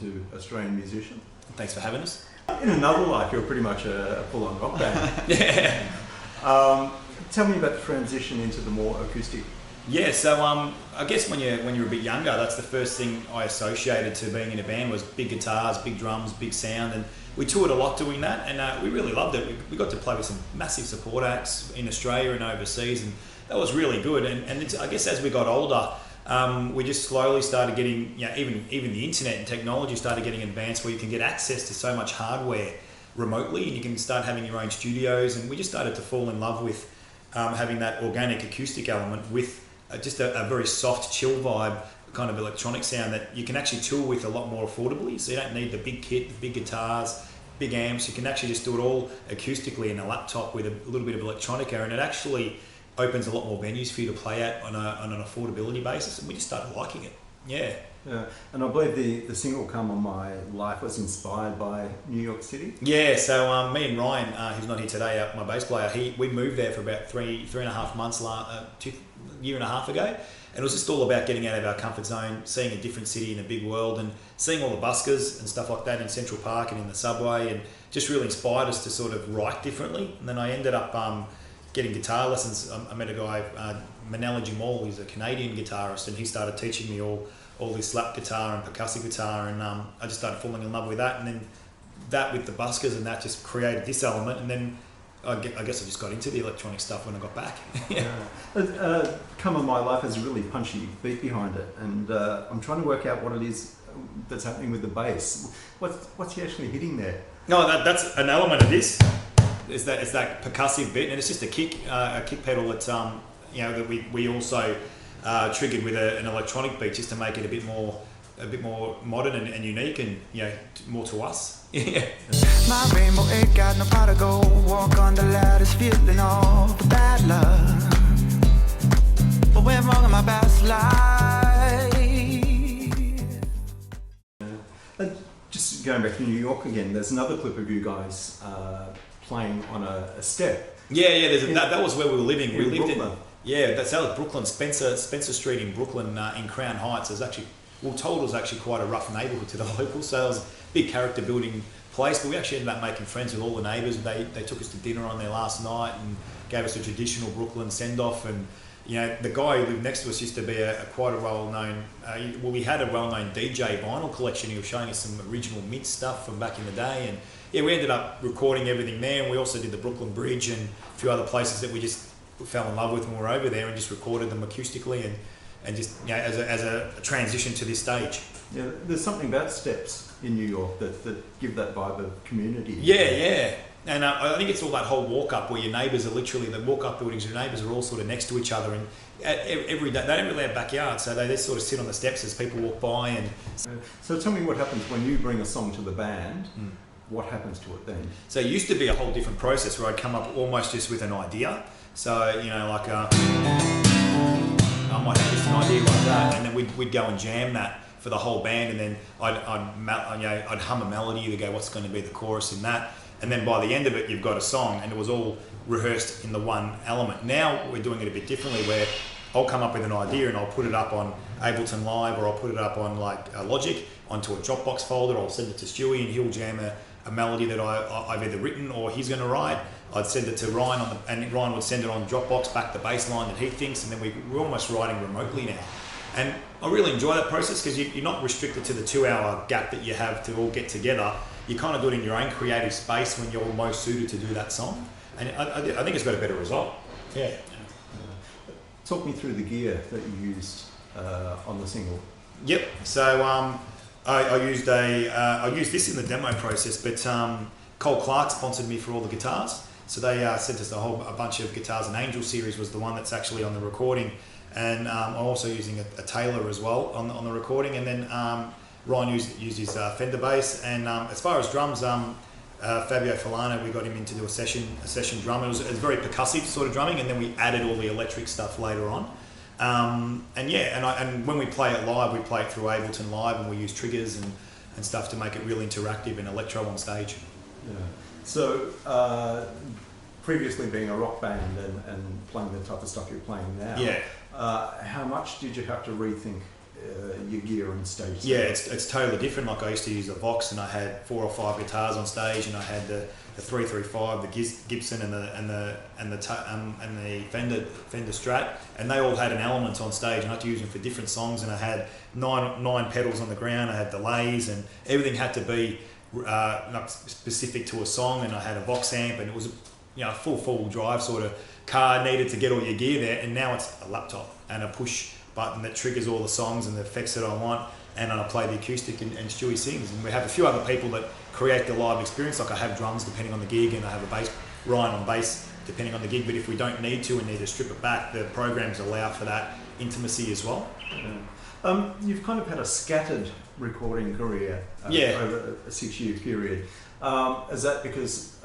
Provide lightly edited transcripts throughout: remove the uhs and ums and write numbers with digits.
into Australian musician. Thanks for having us. In another life, you're pretty much a full-on rock band. Yeah. Tell me about the transition into the more acoustic. Yeah, so I guess when you're a bit younger, that's the first thing I associated to being in a band was big guitars, big drums, big sound, and we toured a lot doing that, and we really loved it. We got to play with some massive support acts in Australia and overseas, and that was really good. And I guess as we got older, we just slowly started getting, even the internet and technology started getting advanced, where you can get access to so much hardware remotely, and you can start having your own studios. And we just started to fall in love with having that organic acoustic element with just a very soft, chill vibe kind of electronic sound that you can actually tour with a lot more affordably. So you don't need the big kit, the big guitars, big amps. You can actually just do it all acoustically in a laptop with a little bit of electronica, and it actually opens a lot more venues for you to play at on an affordability basis. And we just started liking it. Yeah. Yeah, and I believe the single "Come On My Life" was inspired by New York City. Yeah, so me and Ryan, who's not here today, my bass player, we moved there for about three and a half months, year and a half ago, and it was just all about getting out of our comfort zone, seeing a different city in a big world, and seeing all the buskers and stuff like that in Central Park and in the subway, and just really inspired us to sort of write differently. And then I ended up getting guitar lessons. I met a guy, Manella Jamal, he's a Canadian guitarist, and he started teaching me all this slap guitar and percussive guitar, and I just started falling in love with that, and then that with the buskers, and that just created this element, and then I guess I just got into the electronic stuff when I got back. Yeah. "Come On My Life" has a really punchy beat behind it, and I'm trying to work out what it is that's happening with the bass. What's he actually hitting there? No, that's an element of this. It's that percussive bit, and it's just a kick pedal that's that we also triggered with an electronic beat just to make it a bit more modern and unique, and more to us. Yeah. My rainbow ain't got no pot to go. Walk on the ladders, feeling all the bad luck. But went wrong in my past life. And just going back to New York again, there's another clip of you guys playing on a step. Yeah. That was where we were living. We lived Brooklyn. That's out of Brooklyn, Spencer Street in Brooklyn, in Crown Heights. It was actually, told it was actually quite a rough neighbourhood to the locals, so it was a big character building place, but we actually ended up making friends with all the neighbours. They took us to dinner on there last night and gave us a traditional Brooklyn send-off, and the guy who lived next to us used to be quite a well-known, we had a well-known DJ vinyl collection. He was showing us some original mint stuff from back in the day, and we ended up recording everything there, and we also did the Brooklyn Bridge and a few other places that we just fell in love with when we were over there, and just recorded them acoustically and just as a transition to this stage. Yeah, there's something about steps in New York that give that vibe of community. Yeah. And I think it's all that whole walk up where your neighbours are literally, the walk up buildings, your neighbours are all sort of next to each other, and every day they don't really have backyards, so they just sort of sit on the steps as people walk by. And So tell me what happens when you bring a song to the band. What happens to it then? So it used to be a whole different process where I'd come up almost just with an idea. So like I might have just an idea like that, and then we'd go and jam that for the whole band, and then I'd hum a melody to go, what's going to be the chorus in that, and then by the end of it you've got a song, and it was all rehearsed in the one element. Now we're doing it a bit differently, where I'll come up with an idea and I'll put it up on Ableton Live, or I'll put it up on Logic onto a Dropbox folder. I'll send it to Stewie, and he'll jam a melody that I've either written or he's going to write. I'd send it to Ryan and Ryan would send it on Dropbox back the bass line that he thinks, and then we're almost writing remotely now. And I really enjoy that process because you're not restricted to the 2-hour gap that you have to all get together. You kind of do it in your own creative space when you're most suited to do that song, and I think it's got a better result. Yeah. Talk me through the gear that you used on the single. Yep. So I used this in the demo process, but Cole Clark sponsored me for all the guitars. So they sent us a bunch of guitars, and Angel Series was the one that's actually on the recording, and I'm also using a Taylor as well on the recording, and then Ryan used his Fender bass, and as far as drums, Fabio Filano, we got him in to do a session drum. It was very percussive sort of drumming, and then we added all the electric stuff later on. And when we play it live, we play it through Ableton Live, and we use triggers and stuff to make it really interactive and electro on stage. Yeah. So, previously being a rock band and playing the type of stuff you're playing now, Yeah. How much did you have to rethink your gear and stage? Yeah, it's totally different. Like I used to use a Vox, and I had 4 or 5 guitars on stage, and I had the 335, the Gibson, and the Fender Strat, and they all had an element on stage, and I had to use them for different songs. And I had nine pedals on the ground. I had delays, and everything had to be not specific to a song. And I had a Vox amp, and it was a full drive sort of car, needed to get all your gear there. And now it's a laptop and a push button that triggers all the songs and the effects that I want, and I play the acoustic and Stewie sings. And we have a few other people that create the live experience, like I have drums depending on the gig, and I have a bass, Ryan on bass depending on the gig. But if we don't need to and need to strip it back, the programs allow for that intimacy as well. Yeah. You've kind of had a scattered recording career over a 6-year period. Is that because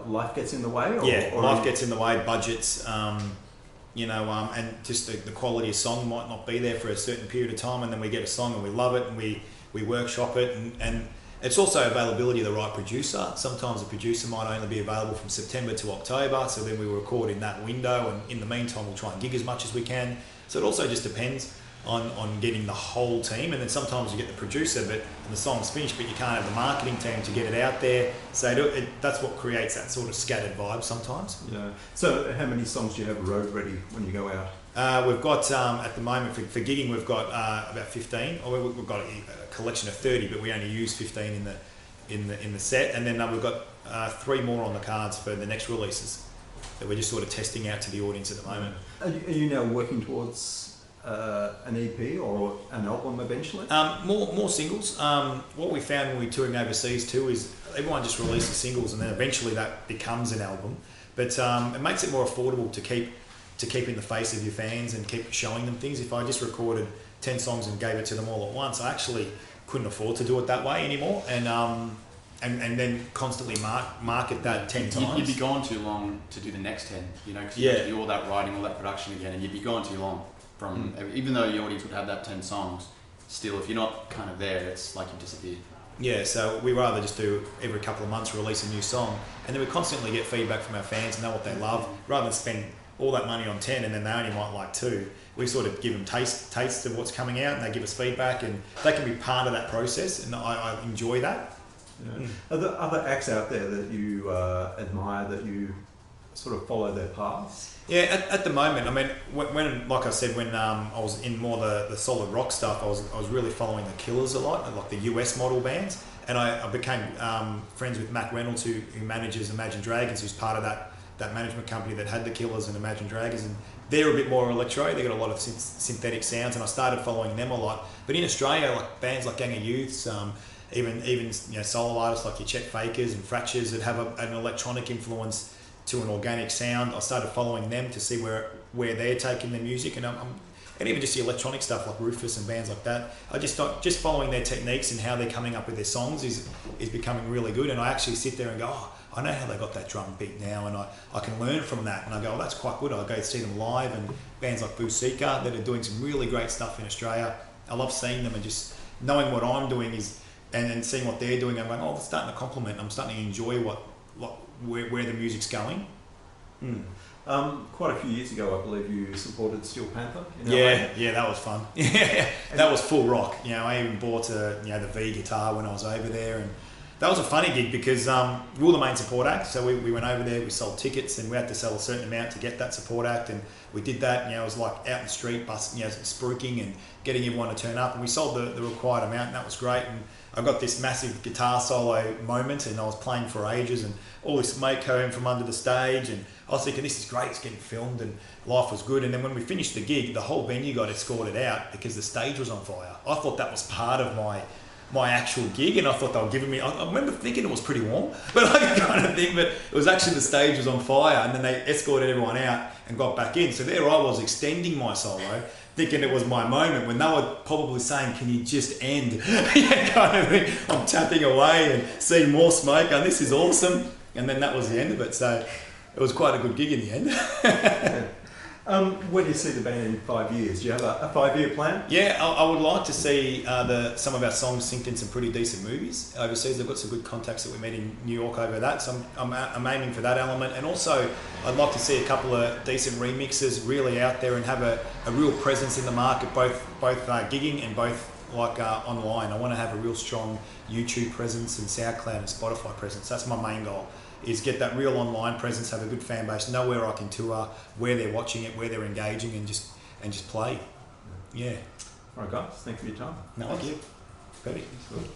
life gets in the way? Or Life gets in the way, budgets, and just the quality of song might not be there for a certain period of time, and then we get a song and we love it and we workshop it, and it's also availability of the right producer. Sometimes the producer might only be available from September to October, so then we record in that window, and in the meantime we'll try and gig as much as we can. So it also just depends on getting the whole team, and then sometimes you get the producer and the song's finished, but you can't have the marketing team to get it out there. So that's what creates that sort of scattered vibe sometimes. Yeah. So how many songs do you have road ready when you go out? We've got at the moment for gigging we've got about 15, or we've got a collection of 30, but we only use 15 in the set, and then we've got 3 more on the cards for the next releases that we're just sort of testing out to the audience at the moment. Are you now working towards an EP or an album eventually? More singles. What we found when we touring overseas too is everyone just releases singles, and then eventually that becomes an album. But it makes it more affordable to keep in the face of your fans and keep showing them things. If I just recorded 10 songs and gave it to them all at once, I actually couldn't afford to do it that way anymore. And then constantly market that 10 times. You'd be gone too long to do the next 10, because you have to do all that writing, all that production again, and you'd be gone too long. Even though your audience would have that 10 songs, still, if you're not kind of there, it's like you've disappeared. Yeah, so we rather just do every couple of months release a new song, and then we constantly get feedback from our fans and know what they love, rather than spend all that money on 10 and then they only might like 2. We sort of give them tastes of what's coming out, and they give us feedback, and they can be part of that process, and I enjoy that. Yeah. Are there other acts out there that you admire, that you sort of follow their paths? Yeah, at the moment, I mean, when like I said, when I was in more the solid rock stuff, I was really following the Killers a lot, like the US model bands, and I became friends with Mac Reynolds, who manages Imagine Dragons, who's part of that management company that had the Killers and Imagine Dragons, and they're a bit more electro. They got a lot of synthetic sounds, and I started following them a lot. But in Australia, like bands like Gang of Youths, even solo artists like your Chet Fakers and Fractures that have an electronic influence to an organic sound, I started following them to see where they're taking their music, and even just the electronic stuff like Rufus and bands like that. I just thought just following their techniques and how they're coming up with their songs is becoming really good, and I actually sit there and go, I know how they got that drum beat now, and I can learn from that, and I go, that's quite good. I go see them live, and bands like Busika that are doing some really great stuff in Australia. I love seeing them and just knowing what I'm doing and seeing what they're doing. I'm going, it's starting to complement. I'm starting to enjoy where the music's going. Quite a few years ago, I believe you supported Steel Panther. Yeah, that was fun. Yeah, that was full rock. I even bought the V guitar when I was over there, and that was a funny gig because we were the main support act. So we went over there, we sold tickets, and we had to sell a certain amount to get that support act, and we did that. It was like out in the street, spruiking and getting everyone to turn up, and we sold the required amount, and that was great. And I got this massive guitar solo moment, and I was playing for ages, and all this smoke came from under the stage, and I was thinking, this is great, it's getting filmed, and life was good. And then when we finished the gig, the whole venue got escorted out because the stage was on fire. I thought that was part of my actual gig, and I thought they were giving me, I remember thinking it was pretty warm, but I kind of think, but it was actually the stage was on fire, and then they escorted everyone out and got back in. So there I was extending my solo, thinking it was my moment, when they were probably saying, can you just end? Kind of thing. I'm tapping away and seeing more smoke, and this is awesome. And then that was the end of it. So it was quite a good gig in the end. Where do you see the band in 5 years? Do you have a 5-year plan? Yeah, I would like to see some of our songs synced in some pretty decent movies overseas. They've got some good contacts that we met in New York over that, so I'm aiming for that element. And also, I'd like to see a couple of decent remixes really out there and have a real presence in the market, both gigging and both online. I want to have a real strong YouTube presence and SoundCloud and Spotify presence. That's my main goal. Is get that real online presence, have a good fan base, know where I can tour, where they're watching it, where they're engaging, and just play. Yeah. All right, guys. Thanks for your time. No, thank you. Perfect. Good.